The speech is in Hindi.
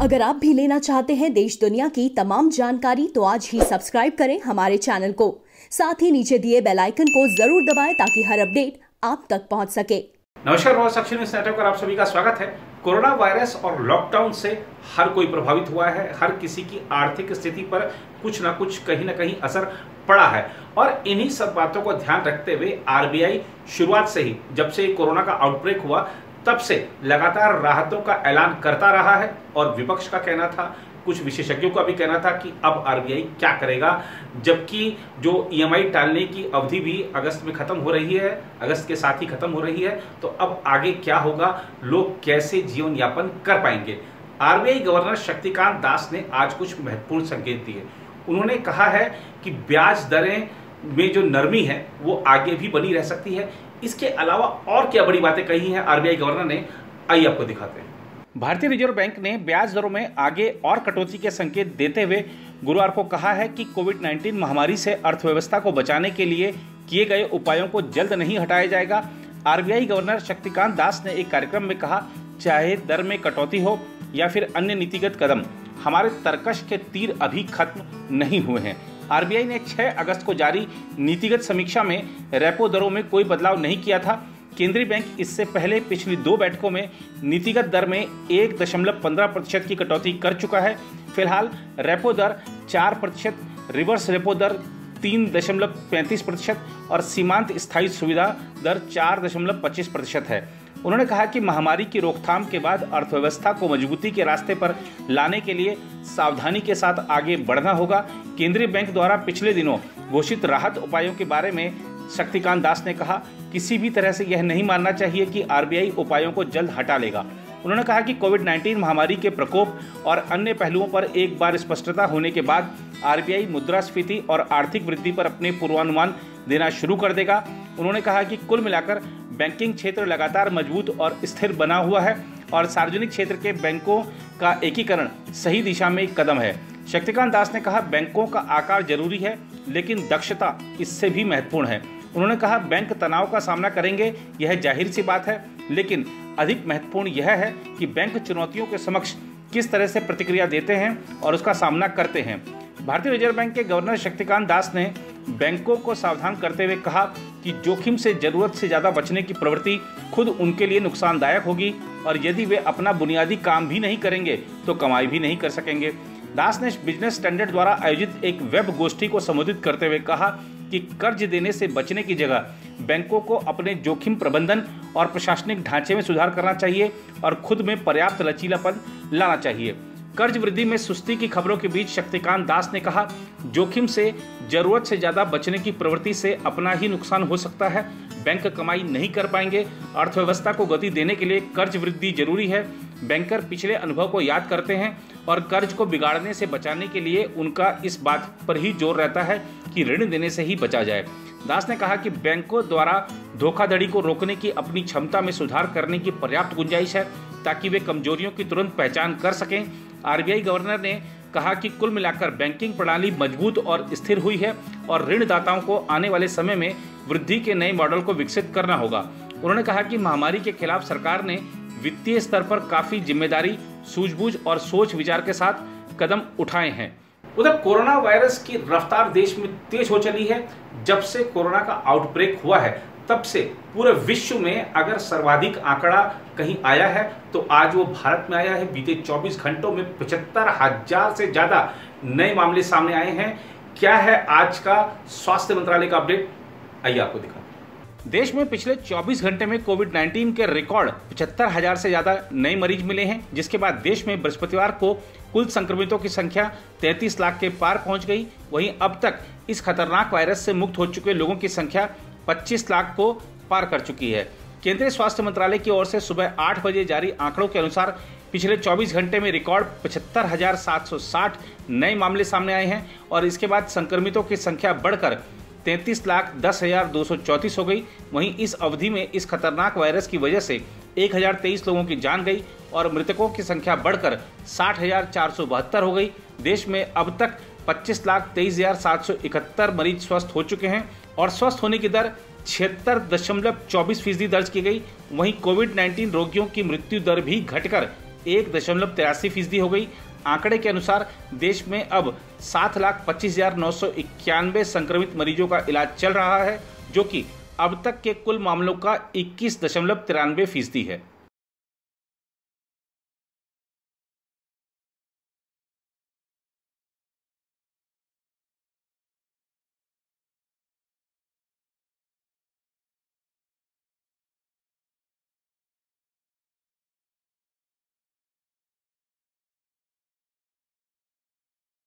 अगर आप भी लेना चाहते हैं देश दुनिया की तमाम जानकारी तो आज ही सब्सक्राइब करें हमारे चैनल को। साथ ही नीचे दिए बेल आइकन को जरूर दबाएं ताकि हर अपडेट आप तक पहुंच सके। नमस्कार, बहुत सक्सेस न्यूज़ नेटवर्क पर आप सभी का स्वागत है। कोरोना वायरस और लॉकडाउन से हर कोई प्रभावित हुआ है। हर किसी की आर्थिक स्थिति पर कुछ ना कुछ कहीं ना कहीं असर पड़ा है और इन्हीं सब बातों को ध्यान रखते हुए आरबीआई शुरुआत से ही, जब से कोरोना का आउटब्रेक हुआ तब से लगातार राहतों का ऐलान करता रहा है। और विपक्ष का कहना था, कुछ विशेषज्ञों का भी कहना था कि अब आरबीआई क्या करेगा, जबकि जो ईएमआई टालने की अवधि भी अगस्त में खत्म हो रही है, अगस्त के साथ ही खत्म हो रही है, तो अब आगे क्या होगा, लोग कैसे जीवन यापन कर पाएंगे। आरबीआई गवर्नर शक्तिकांत दास ने आज कुछ महत्वपूर्ण संकेत दिए। उन्होंने कहा है कि ब्याज दरें में जो नरमी है वो आगे भी बनी रह सकती है। इसके अलावा और क्या बड़ी बातें कही हैं आरबीआई गवर्नर ने, आइए आपको दिखाते हैं। भारतीय रिजर्व बैंक ने ब्याज दरों में आगे और कटौती के संकेत देते हुए गुरुवार को कहा है कि कोविड-19 महामारी से अर्थव्यवस्था को बचाने के लिए किए गए उपायों को जल्द नहीं हटाया जाएगा। आरबीआई गवर्नर शक्तिकांत दास ने एक कार्यक्रम में कहा, चाहे दर में कटौती हो या फिर अन्य नीतिगत कदम, हमारे तरकश के तीर अभी खत्म नहीं हुए हैं। आरबीआई ने 6 अगस्त को जारी नीतिगत समीक्षा में रेपो दरों में कोई बदलाव नहीं किया था। केंद्रीय बैंक इससे पहले पिछली 2 बैठकों में नीतिगत दर में 1.15% की कटौती कर चुका है। फिलहाल रेपो दर 4%, रिवर्स रेपो दर 3.35% और सीमांत स्थायी सुविधा दर 4.25% है। उन्होंने कहा कि महामारी की रोकथाम के बाद अर्थव्यवस्था को मजबूती के रास्ते पर लाने के लिए सावधानी के साथ आगे बढ़ना होगा। केंद्रीय बैंक द्वारा पिछले दिनों घोषित राहत उपायों के बारे में शक्तिकांत दास ने कहा, किसी भी तरह से यह नहीं मानना चाहिए कि आरबीआई उपायों को जल्द हटा लेगा। उन्होंने कहा कि कोविड-19 महामारी के प्रकोप और अन्य पहलुओं पर एक बार स्पष्टता होने के बाद आरबीआई मुद्रास्फीति और आर्थिक वृद्धि पर अपने पूर्वानुमान देना शुरू कर देगा। उन्होंने कहा कि कुल मिलाकर बैंकिंग क्षेत्र लगातार मजबूत और स्थिर बना हुआ है और सार्वजनिक क्षेत्र के बैंकों का एकीकरण सही दिशा में एक कदम है। शक्तिकांत दास ने कहा, बैंकों का आकार जरूरी है लेकिन दक्षता इससे भी महत्वपूर्ण है। उन्होंने कहा, बैंक तनाव का सामना करेंगे, यह जाहिर सी बात है, लेकिन अधिक महत्वपूर्ण यह है कि बैंक चुनौतियों के समक्ष किस तरह से प्रतिक्रिया देते हैं और उसका सामना करते हैं। भारतीय रिजर्व बैंक के गवर्नर शक्तिकांत दास ने बैंकों को सावधान करते हुए कहा कि जोखिम से जरूरत से ज़्यादा बचने की प्रवृत्ति खुद उनके लिए नुकसानदायक होगी और यदि वे अपना बुनियादी काम भी नहीं करेंगे तो कमाई भी नहीं कर सकेंगे। दास ने बिजनेस स्टैंडर्ड द्वारा आयोजित एक वेब गोष्ठी को संबोधित करते हुए कहा कि कर्ज देने से बचने की जगह बैंकों को अपने जोखिम प्रबंधन और प्रशासनिक ढांचे में सुधार करना चाहिए और खुद में पर्याप्त लचीलापन लाना चाहिए। कर्ज वृद्धि में सुस्ती की खबरों के बीच शक्तिकांत दास ने कहा, जोखिम से जरूरत से ज्यादा बचने की प्रवृत्ति से अपना ही नुकसान हो सकता है। बैंक कमाई नहीं कर पाएंगे। अर्थव्यवस्था को गति देने के लिए कर्ज वृद्धि जरूरी है। बैंकर पिछले अनुभव को याद करते हैं और कर्ज को बिगाड़ने से बचाने के लिए उनका इस बात पर ही जोर रहता है कि ऋण देने से ही बचा जाए। दास ने कहा कि बैंकों द्वारा धोखाधड़ी को रोकने की अपनी क्षमता में सुधार करने की पर्याप्त गुंजाइश है ताकि वे कमजोरियों की तुरंत पहचान कर सकें। आरबीआई गवर्नर ने कहा कि कुल मिलाकर बैंकिंग प्रणाली मजबूत और स्थिर हुई है और ऋणदाताओं को आने वाले समय में वृद्धि के नए मॉडल को विकसित करना होगा। उन्होंने कहा कि महामारी के खिलाफ सरकार ने वित्तीय स्तर पर काफी जिम्मेदारी, सूझबूझ और सोच विचार के साथ कदम उठाए हैं। उधर कोरोना वायरस की रफ्तार देश में तेज हो चली है। जब से कोरोना का आउटब्रेक हुआ है तब से पूरे विश्व में अगर सर्वाधिक आंकड़ा कहीं आया है तो आज वो भारत में आया है। बीते 24 घंटों में 75,000 से ज्यादा नए मामले सामने आए हैं। क्या है आज का स्वास्थ्य मंत्रालय का अपडेट, आइए आपको दिखाते हैं। देश में पिछले 24 घंटे में कोविड-19 के रिकॉर्ड 75,000 से ज्यादा नए मरीज मिले हैं, जिसके बाद देश में बृहस्पतिवार को कुल संक्रमितों की संख्या 33 लाख के पार पहुंच गई। वहीं अब तक इस खतरनाक वायरस से मुक्त हो चुके लोगों की संख्या 25 लाख को पार कर चुकी है। केंद्रीय स्वास्थ्य मंत्रालय की ओर से सुबह 8 बजे जारी आंकड़ों के अनुसार पिछले 24 घंटे में रिकॉर्ड 75,760 नए मामले सामने आए हैं और इसके बाद संक्रमितों की संख्या बढ़कर 33,10,234 हो गई। वहीं इस अवधि में इस खतरनाक वायरस की वजह से 1023 लोगों की जान गई और मृतकों की संख्या बढ़कर 60,472 हो गई। देश में अब तक 25,23,771 मरीज स्वस्थ हो चुके हैं और स्वस्थ होने की दर 76.24% दर्ज की गई। वहीं कोविड-19 रोगियों की मृत्यु दर भी घटकर 1.83% हो गई। आंकड़े के अनुसार देश में अब 7,25,991 संक्रमित मरीजों का इलाज चल रहा है, जो कि अब तक के कुल मामलों का 21.93% है।